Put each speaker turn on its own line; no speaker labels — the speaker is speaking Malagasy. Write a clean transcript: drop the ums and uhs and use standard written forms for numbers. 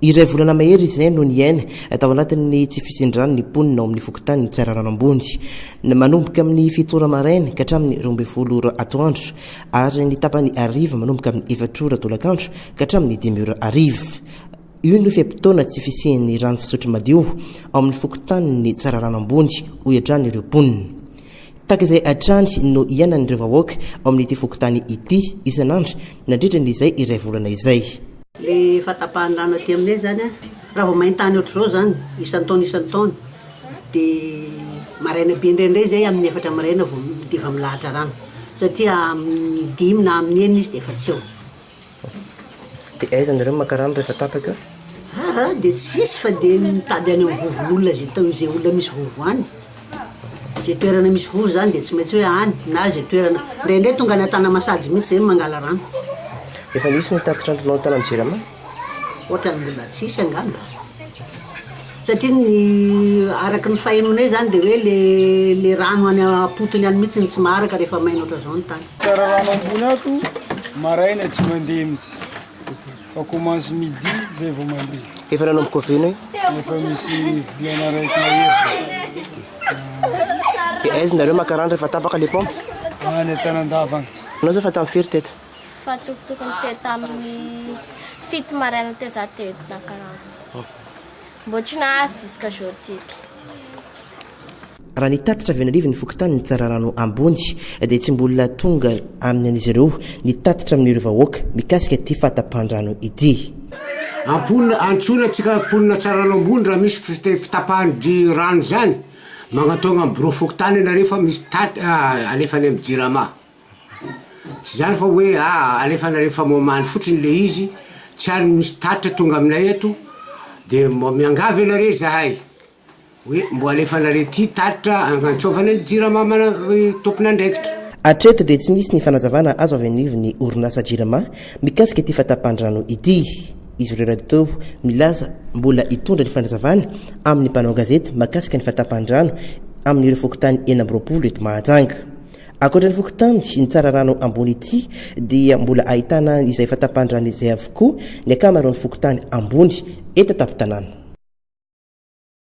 Iray volana mahery izay no niaina tao anatin'ny tsy fisindrano ny mponina ao amin'ny fokontany ny tsara rano ambony manomboka amin'ny 7 ora maraina ka hatramin'ny 12 ora atoandro ary ny tapany ariva manomboka amin'ny 4 ora tolakandro ka hatramin'ny 5 ora ariva. Io no fiampitoana tsy fisian'ny rano fisotro madio ao amin'ny fokontany ny tsara rano ambony ho iadran'ny ireo mponina. Taka izay hatrany no ianan'ireo vahoaka ao amin'ity fokontany ity isan'andro nandritran'izay iray volana izay.
Le fatapahan-drano aty aminay zany raha vao maintany ohatr'izao zany isan-taona dia maraina be indraindray zay amin'ny 4 maraina vao defa milahatra rano satria amin'ny 5 na amin'ny 9 izy dia efa tsy eo.
Dia aiza nareo maka rano rehefa tapaka?
Dia tsisy fa dia mitady any amin'ny vovon'olona zay olona misy vovo any. Zay toerana misy vovo zany dia tsy maintsy hoe any na zay toerana indraindray tonga any Tanamasazy mihitsy zay mangala rano.
Efa nisy nitatitra andronao tany amin'ny Jirama?
Ohatrany mbola tsisy angamba. Satria ny araky ny fahenonay zany dia hoe le rano any apotony any mihitsy tsy maharaka rehefa maina ohatran'izao ny tany.
Tsara rano ambony ato maraina tsy mandeha mihitsy. Fa commence midi zay vao mandeha.
Efa nanomboka vino io?
Efa misy volana raiky mahery.
Dia aiza nareo maka rano rehefa tapaka le pompe?
Any Antanandava agny.
Anao zao fa tamin'ny firy teto?
Fa tokotokony teo tamin'ny 7 maraina teo za teo nakarano. Mbo tsy nahasy izy ka aujourd'hui.
Raha nitatitra avy an'ariva ny fokontany ny tsara rano ambony dia tsy mbola tonga amin'ny an'izy ireo nitatitra amin'ireo vahoaka mikasika ity fatapahan-drano ity.
Antsoina tsika mponina tsara rano ambony raha misy fitapahan-dry rano zany magnatonga amin'ny biro fokontany ianareo fa misy alefany amin'ny Jirama. Tsy zany fa hoe alefanareo fa momany fotsiny le izy tsy ary misy tatitra tonga aminay eto dia miangavy ianareo zahay hoe mbo alefanareo ty tatitra angatsovana ny Jirama tompon'andraikitra.
Hatreto dia tsy nisy ny fanazavana azo avy an'ivy ny orinasa Jirama mikasika ity fatapahan-drano ity. Izy ireo teo milaza mbola hitondra ny fanazavana amin'ny mpanao gazety makasika ny fatapahan-drano amin'ireo fokontany 20 eto Mahajanga. Ankoatran'ny fokontany ny tsara rano ambony ity dia mbola ahitana izay fatapahan-drano izay avokoa ny akamaroan'ny fokontany ambony eto Tampon-Tanàna.